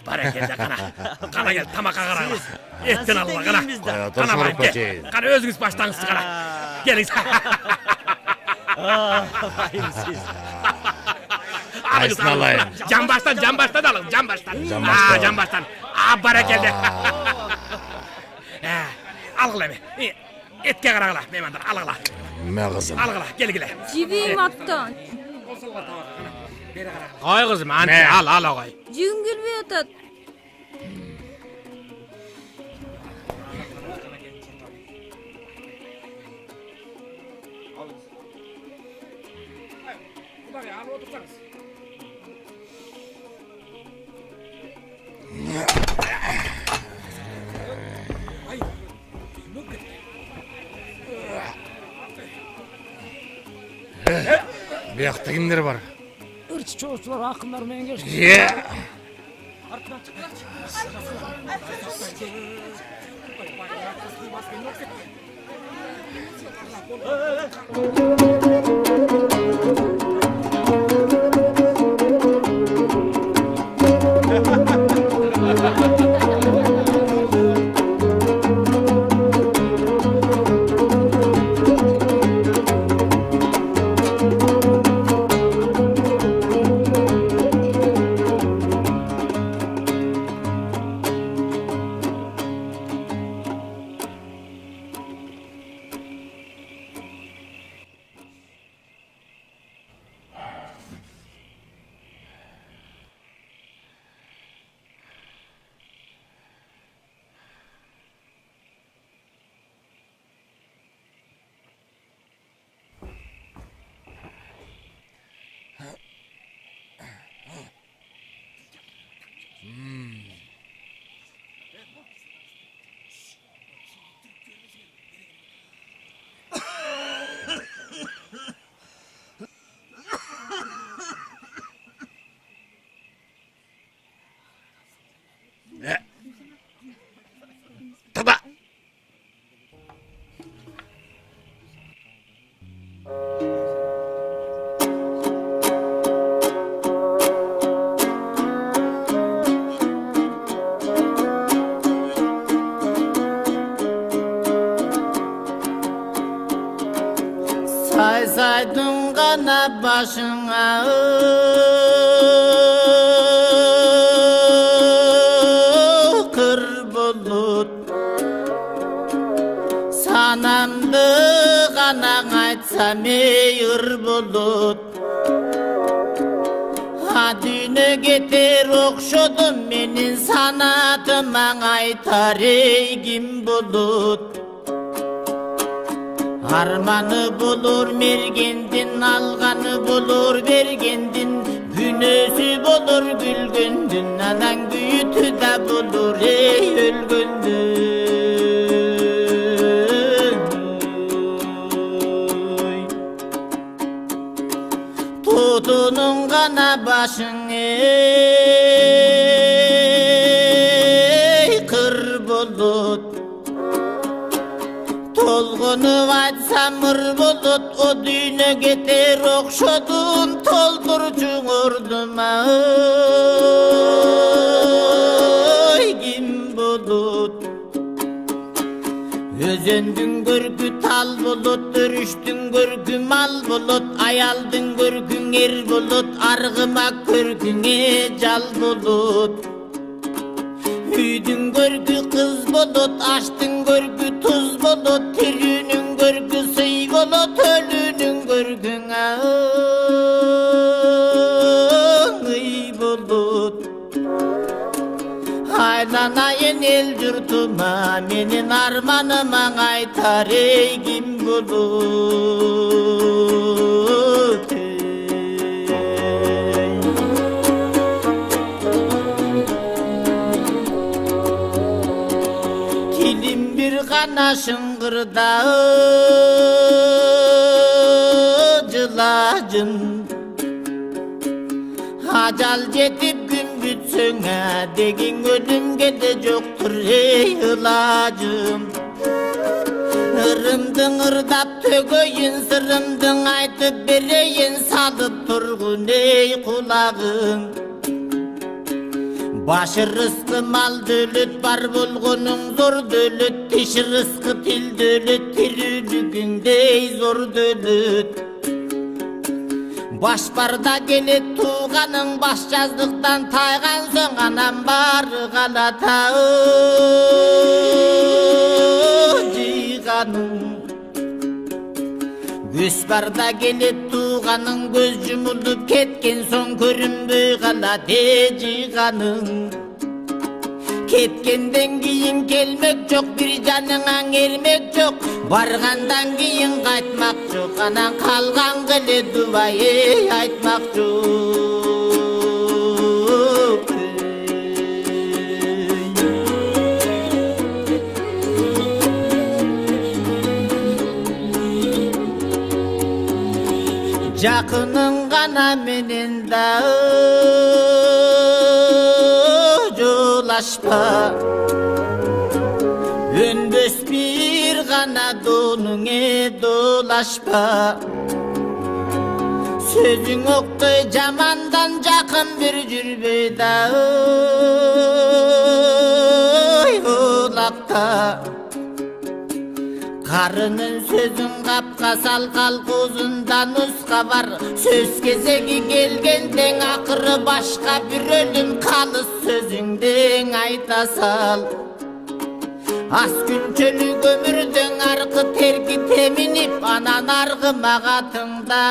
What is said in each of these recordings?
Barakelde kana gel tamaka qaragız. Etten Allah kana. Kana bak gel. Kana özünüz baştanız kana. Gelin. Vayimsiz. Alınız alayım. Can baştan alın can baştan. Can baştan. Barakelde. Algıla be. Etke qaragıla mehmanlar algıla. Me kızım. Algıla gelgile. Jibim attan. Ay kızım anne al ağay. Jigim gelmey atat. Bir yakta kimler var? Irç çoğuşlar akınlar men geçti. Taba. Saysaydın kana başına kır bulut sanamdı kana aytsam eyir bulut Adine getir okşodum menin sanatıma aytar eygim bulut Armanı bulur mergendin, alganı bulur bergendin Günösü bulur gülgündün, anan büyütü de bulur ey ölgündün Tutunun kana başın ey kır bulut Tolgunu açsamır bulut o düğüne getir okşodun toldurucun orduma kim bulut Özendün görgü tal bulut örüştün көркүм ал болот, аялдын көркүң ер болот, аргыма көркүңе жал болот. Үйдүн көркү кыз болот, аштын көркү туз болот, тирүүнүн көркү сый болот, өлүүнүн көркүң ый болот. Айланайын эл журтума, менин арманыма айтар эй ким болот. Тилим бир гана шыңгырда жылажын, ажал жетип күн бүтсөңө дегиң өлүмгө да жоктур эй ылажым. Ырымдың ырдап төгөйүн, сырымдың айтып берейин, салып тургун эй кулагың. Башы рызкы мал дөлөт, бар болгонуң зор дөлөт, тиши рызкы тил дөлөт, тирүүлүгүңдей зор дөлөт. Баш барда келет тууганың, баш жаздыктан тайган соң анан бары калата жыйганың. Көз барда келет тууганың, көз жумулуп кеткен соң көрүнбөй калат жыйганың. Кеткенден кийин келмек жок, бир жаныңан эрмек жок, баргандан кийин кайтмак жок, анан калган келе дубай айтмак жок. Жакының гана менен да жолашпа, өнбөс бир гана донуңе долашпа. Сөзүң октой жамандан жакын бир жүрбөй да олакта. Карынын сөзүн капка сал, калкуузунда нуска бар. Сөз кезеги келгенден акыры башка бир өлүм, калыс сөзүңден айта сал. Аз күнчөлүк өмүрдүн аркы терки теминип, анан аргымага тыңда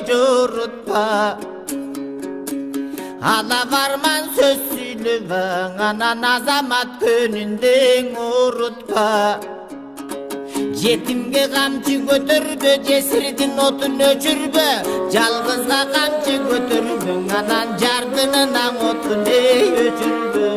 жорутпа. Ала барман сөз сүйлөбөң, анан азамат көнүндөн урутпа. Жетимге камчы көтөрбө, жесирдин отун өчүрбө. Жалгызга камчы көтөрбөң, анан жардынынан отун өчүрбө.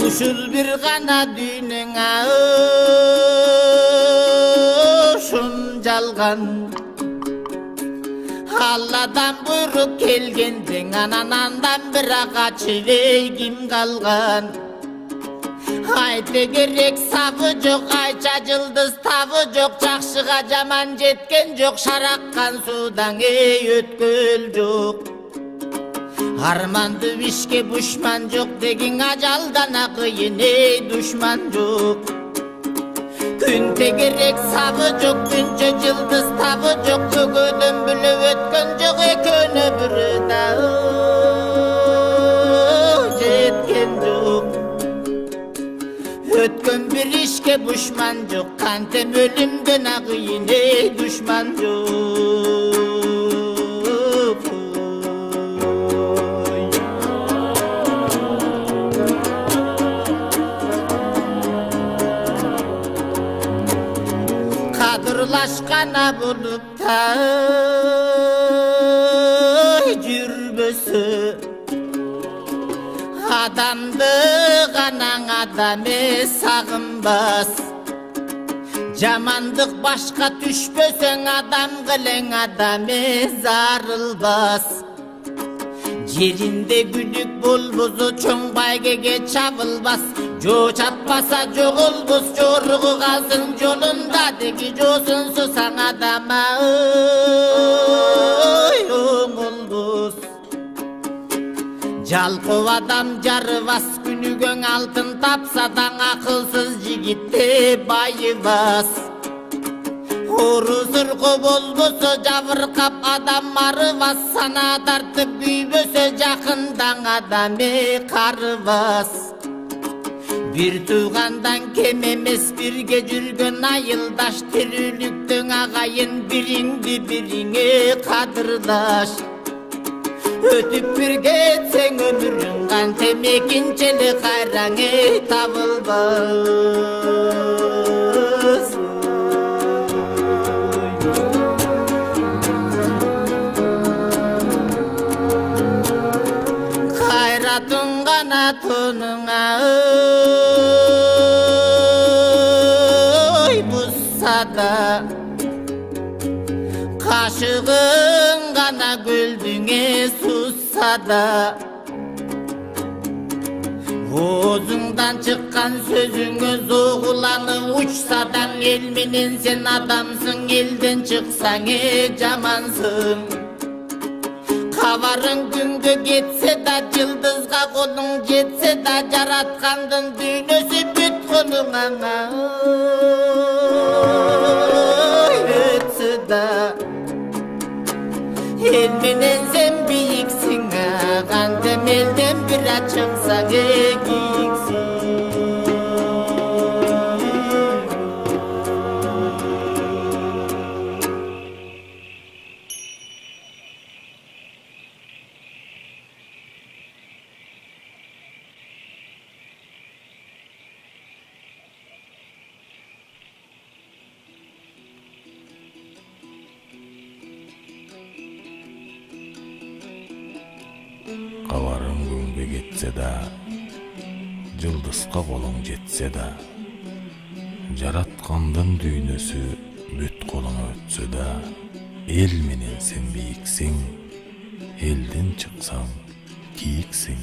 Ушул бир гана дүйнөңө ушун жалган. Алладан буйрук келгенден анан андан бирок качып ким калган. Айты керек сабы жок, айча жылдыз табы жок, жакшыга жаман жеткен жок, шараккан суудан өткөл жок. Арманды ишке бушман жок, дегиң ажалдан кыйын душман жок. Күн тегерек сабы жок, күнчө жылдыз табы жок, көгөдөн бүлөп өткөн жок, экөөнө бирөө да жеткен жок. Өткөн бир ишке бушман жок, кантем өлүмдөн кыйын душман жок. Кадырлашкана болуп та жүрбөсө, адамды канаң адам сагынбас. Жамандык башка түшпөсөң, адам кылең адам зарылбас. Жеринде күлүк болбосо, чоң байгеге чабылбас. Жо чаппаса жоголбос, жоругу калсын жолунда, деги жосунсу саң адама Жалқы адам жарыбас, күнүгөң алтын тапсадаң, акылсыз жигитте байыбас. Орусурку болбосо жабыркап адам арыбас, сана тартып күйбөсө жакындаң адаме карыбас. Бир туугандан кем эмес, бирге жүргөн айылдаш, тирүүлүктүң агайын, бириңди бириңе кадырдаш. Өтүп бир кетсең өмүрүң кантем, экинчели кайраңы табылбас. Кайратың гана тонуңа буссада, кашыгың гана көлдүңө суссада. Оозуңдан чыккан сөзүңө зогуланып учсадаң, эл менен сен адамсың, элден чыксаң жамансың. Кабарың күнгө кетсе да, жылдызга колуң жетсе да, жараткандын дүйнөсү бүт колуңа өтсө да. Эл менен сен бийиксиң, кантем элден бир чыксаң кийиксиң. Кабарың күнгө кетсе да, жылдызга колуң жетсе да, жараткандын дүйнөсү бүт колуңа өтсө да, эл менен сен бийиксиң, элден чыксаң кийиксиң.